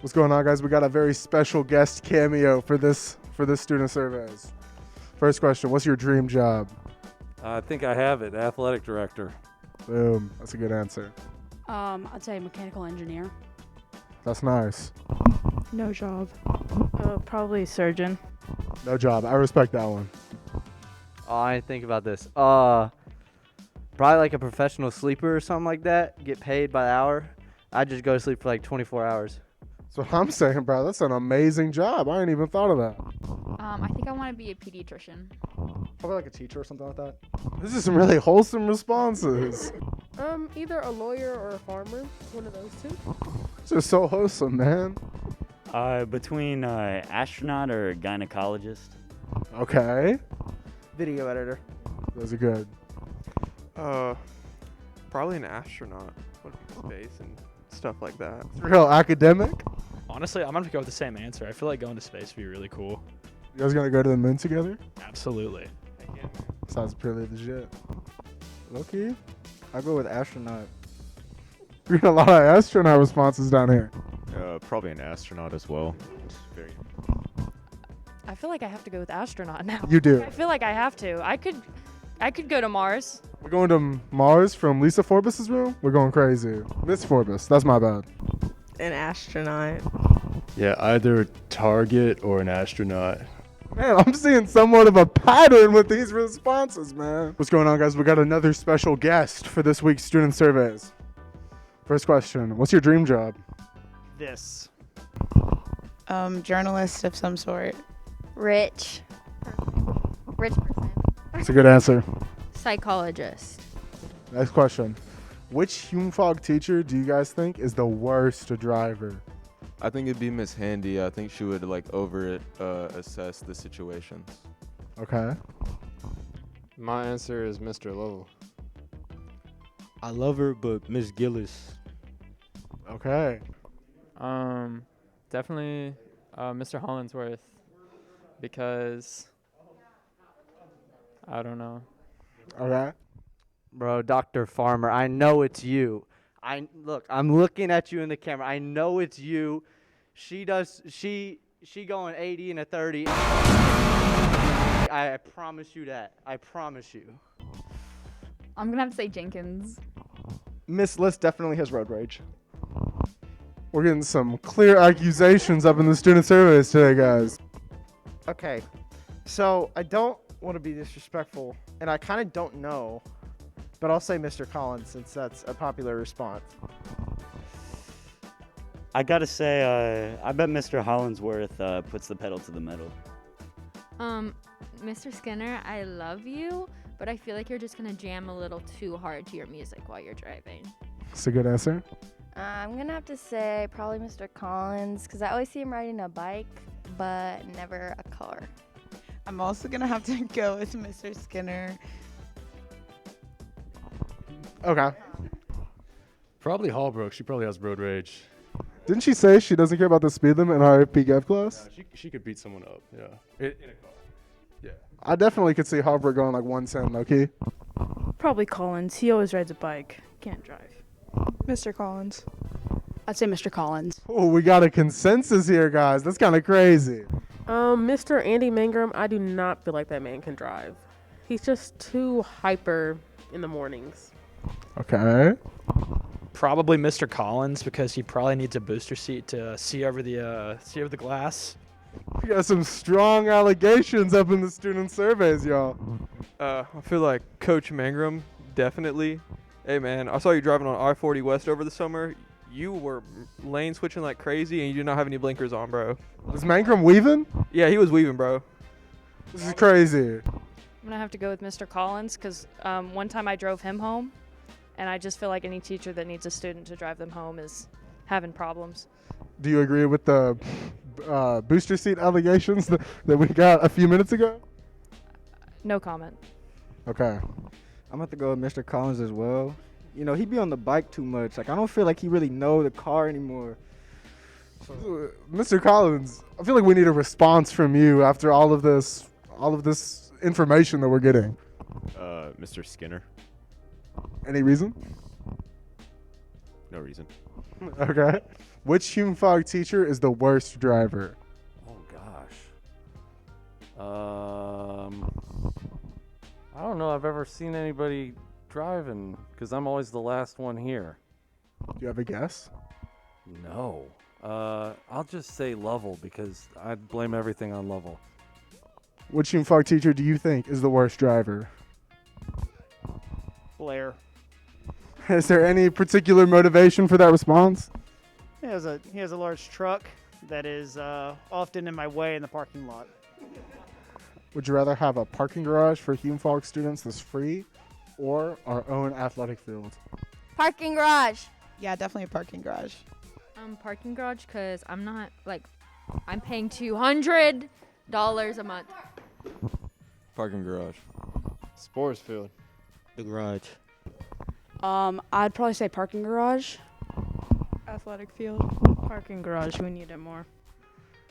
What's going on, guys? We got a very special guest cameo for this student surveys. First question, what's your dream job? I think I have it. Athletic director. Boom. That's a good answer. I'd say mechanical engineer. That's nice. No job. Probably surgeon. No job. I respect that one. Oh, I didn't think about this. Probably like a professional sleeper or something like that. Get paid by the hour. I just go to sleep for like 24 hours. That's what I'm saying, bro. That's an amazing job. I ain't even thought of that. I think I want to be a pediatrician. Probably like a teacher or something like that. This is some really wholesome responses. Either a lawyer or a farmer. One of those two. It's just so wholesome, man. Between astronaut or gynecologist. Okay. Video editor. Those are good. Probably an astronaut. Would be space and stuff like that. It's real academic. Honestly, I'm gonna go with the same answer. I feel like going to space would be really cool. You guys gonna go to the moon together? Absolutely. Sounds pretty legit. Okay. I'll go with astronaut. We're getting a lot of astronaut responses down here. Probably an astronaut as well. I feel like I have to go with astronaut now. You do. I feel like I have to. I could go to Mars. We're going to Mars from Lisa Forbes's room? We're going crazy. Miss Forbes. That's my bad. An astronaut. Yeah, either target or an astronaut. Man, I'm seeing somewhat of a pattern with these responses, man. What's going on, guys? We got another special guest for this week's student surveys. First question, what's your dream job? This. Journalist of some sort. Rich person. That's a good answer. Psychologist. Next question. Which Hume-Fogg teacher do you guys think is the worst driver? I think it'd be Miss Handy. I think she would assess the situations. Okay. My answer is Mr. Lovell. I love her, but Miss Gillis. Okay. Definitely Mr. Hollingsworth, because I don't know. Okay. Bro, Dr. Farmer, I know it's you. I'm looking at you in the camera. I know it's you. She going 80 and a 30. I promise you that. I promise you. I'm gonna have to say Jenkins. Miss List definitely has road rage. We're getting some clear accusations up in the student surveys today, guys. Okay, so I don't want to be disrespectful, and I kind of don't know, but I'll say Mr. Collins since that's a popular response. I gotta say, I bet Mr. Hollingsworth puts the pedal to the metal. Mr. Skinner, I love you, but I feel like you're just gonna jam a little too hard to your music while you're driving. That's a good answer. I'm going to have to say probably Mr. Collins because I always see him riding a bike, but never a car. I'm also going to have to go with Mr. Skinner. Okay. Probably Hallbrook. She probably has road rage. Didn't she say she doesn't care about the speed limit in her PGF class? She could beat someone up, yeah. In a car. Yeah. I definitely could see Harper going like 110, low-key. Probably Collins. He always rides a bike. Can't drive. Mr. Collins. I'd say Mr. Collins. Oh, we got a consensus here, guys. That's kind of crazy. Mr. Andy Mangrum, I do not feel like that man can drive. He's just too hyper in the mornings. Okay. Probably Mr. Collins, because he probably needs a booster seat to see over the glass. We got some strong allegations up in the student surveys, y'all. I feel like Coach Mangrum, definitely. Hey, man, I saw you driving on I-40 West over the summer. You were lane switching like crazy, and you did not have any blinkers on, bro. Was Mangrum weaving? Yeah, he was weaving, bro. This is crazy. I'm gonna have to go with Mr. Collins because one time I drove him home, and I just feel like any teacher that needs a student to drive them home is having problems. Do you agree with the booster seat allegations that we got a few minutes ago? No comment. Okay. I'm going to go with Mr. Collins as well. You know, he be on the bike too much. Like, I don't feel like he really know the car anymore. Mr. Collins, I feel like we need a response from you after all of this information that we're getting. Mr. Skinner. Any reason? no reason. Okay. Which Hume-Fogg teacher is the worst driver? Oh gosh. I don't know. I've ever seen anybody driving because I'm always the last one here. Do you have a guess? No. I'll just say Lovell because I'd blame everything on Lovell. Which Hume-Fogg teacher do you think is the worst driver? Blair. Is there any particular motivation for that response? He has a large truck that is often in my way in the parking lot. Would you rather have a parking garage for Hume-Fogg students that's free or our own athletic field? Parking garage. Yeah, definitely a parking garage. Parking garage, because I'm not, I'm paying $200 a month. Parking garage. Sports field. The garage. I'd probably say parking garage. Athletic field. Parking garage. We need it more.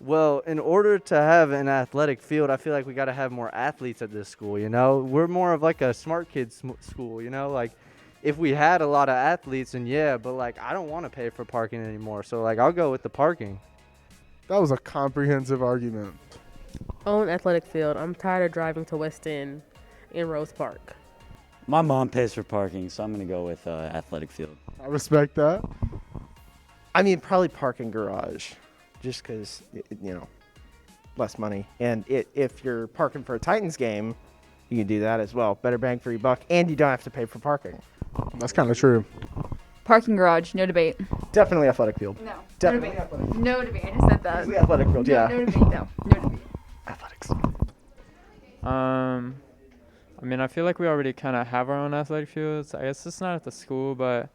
Well, in order to have an athletic field, I feel like we got to have more athletes at this school, you know? We're more of like a smart kids school, you know? Like, if we had a lot of athletes, and yeah, but like, I don't want to pay for parking anymore. So, like, I'll go with the parking. That was a comprehensive argument. Own athletic field. I'm tired of driving to West End in Rose Park. My mom pays for parking, so I'm going to go with athletic field. I respect that. I mean, probably parking garage, just because, less money. And if you're parking for a Titans game, you can do that as well. Better bang for your buck, and you don't have to pay for parking. That's kind of true. Parking garage, no debate. Definitely athletic field. No. Definitely no athletic debate. No debate. I just said that. Easily athletic field, yeah. No debate, no. No debate. Athletics. I mean, I feel like we already kind of have our own athletic fields. I guess it's not at the school, but,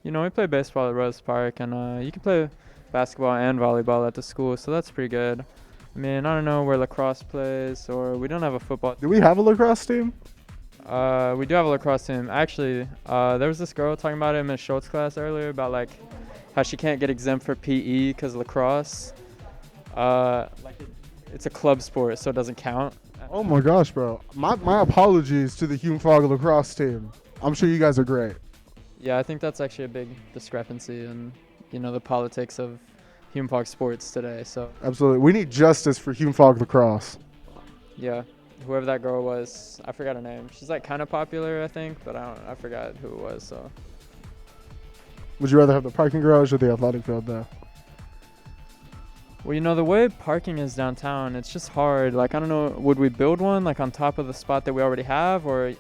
we play baseball at Rose Park, and you can play basketball and volleyball at the school, so that's pretty good. I mean, I don't know where lacrosse plays, or we don't have a football. Do we have a lacrosse team? We do have a lacrosse team. Actually, there was this girl talking about it in Ms. Schultz's class earlier about, how she can't get exempt for PE because lacrosse. It's a club sport, so it doesn't count. Oh my gosh, bro. My apologies to the Hume-Fogg lacrosse team. I'm sure you guys are great. Yeah, I think that's actually a big discrepancy in, the politics of Hume-Fogg sports today. So Absolutely. We need justice for Hume-Fogg lacrosse. yeah, whoever that girl was, I forgot her name. She's kind of popular, I think, but I forgot who it was. So Would you rather have the parking garage or the athletic field though? well, the way parking is downtown, it's just hard. I don't know, would we build one on top of the spot that we already have, or?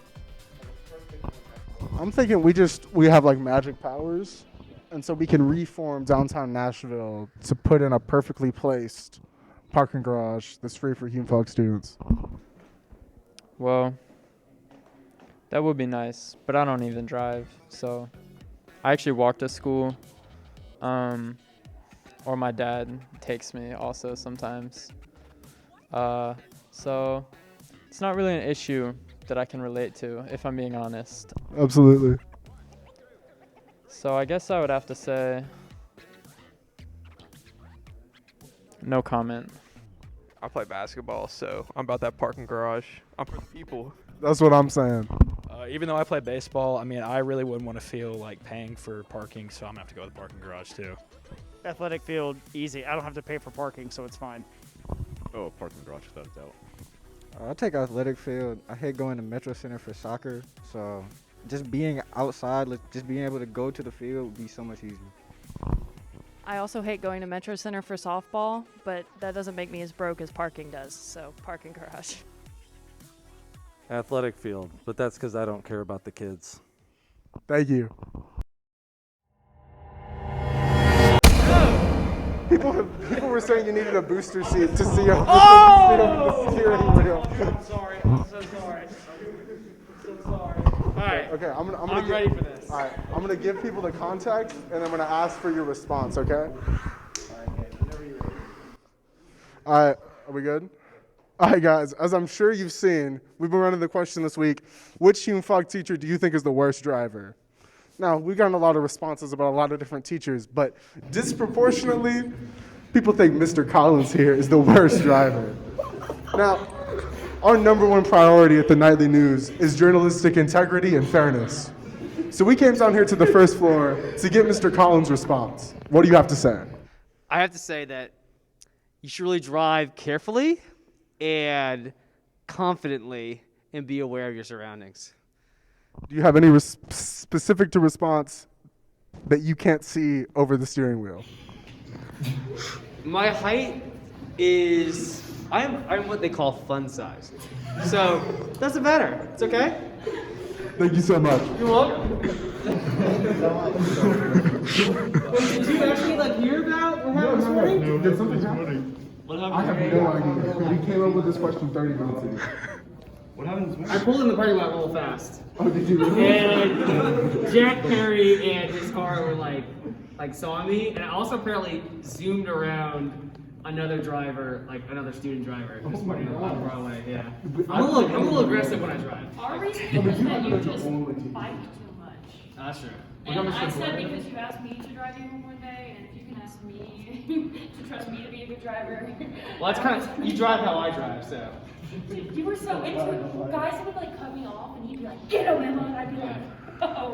I'm thinking we have magic powers, and so we can reform downtown Nashville to put in a perfectly placed parking garage that's free for Hume-Fogg students. Well, that would be nice, but I don't even drive, so I actually walk to school, or my dad takes me also sometimes. So it's not really an issue that I can relate to, if I'm being honest. Absolutely. So I guess I would have to say no comment. I play basketball, so I'm about that parking garage. I'm for the people. That's what I'm saying. Even though I play baseball, I really wouldn't want to feel like paying for parking, so I'm going to have to go with the parking garage too. Athletic field, easy. I don't have to pay for parking, so it's fine. Oh, parking garage, without a doubt. I'll take athletic field. I hate going to Metro Center for soccer, so just being outside, just being able to go to the field would be so much easier. I also hate going to Metro Center for softball, but that doesn't make me as broke as parking does, so parking garage. Athletic field, but that's because I don't care about the kids. Thank you. People were saying you needed a booster seat to see over the steering wheel. I'm sorry. I'm so sorry. I'm so sorry. All right. Okay, I'm ready for this. All right, I'm gonna give people the context, and I'm gonna ask for your response. Okay. All right, are we good? All right, guys. As I'm sure you've seen, we've been running the question this week: which Hume-Fogg teacher do you think is the worst driver? Now, we've gotten a lot of responses about a lot of different teachers, but disproportionately, people think Mr. Collins here is the worst driver. Now, our number one priority at the Nightly News is journalistic integrity and fairness. So we came down here to the first floor to get Mr. Collins' response. What do you have to say? I have to say that you should really drive carefully and confidently and be aware of your surroundings. Do you have any specific to response that you can't see over the steering wheel? My height is, I'm what they call fun size. So, doesn't matter. It's okay. Thank you so much. You're welcome. Did you actually hear about what happened this morning? No, did something happen? What I have no idea. We came up with this question 30 minutes ago. What happened this morning? I pulled in the parking lot real fast. Oh, did you really? And Jack Perry and his car were like saw me, and I also apparently zoomed around another driver, another student driver, this morning on Broadway. Yeah, I'm a little aggressive when I drive. Our reason is that you just bike too much. That's true. And I said because you asked me to drive you home one day, and if you can ask me to trust me to be a good driver. Well, that's kind of, you drive how I drive, so. Dude, you were so into it. Guys would cut me off, and he'd be like, "Get him, Emma," and I'd be like, "Oh."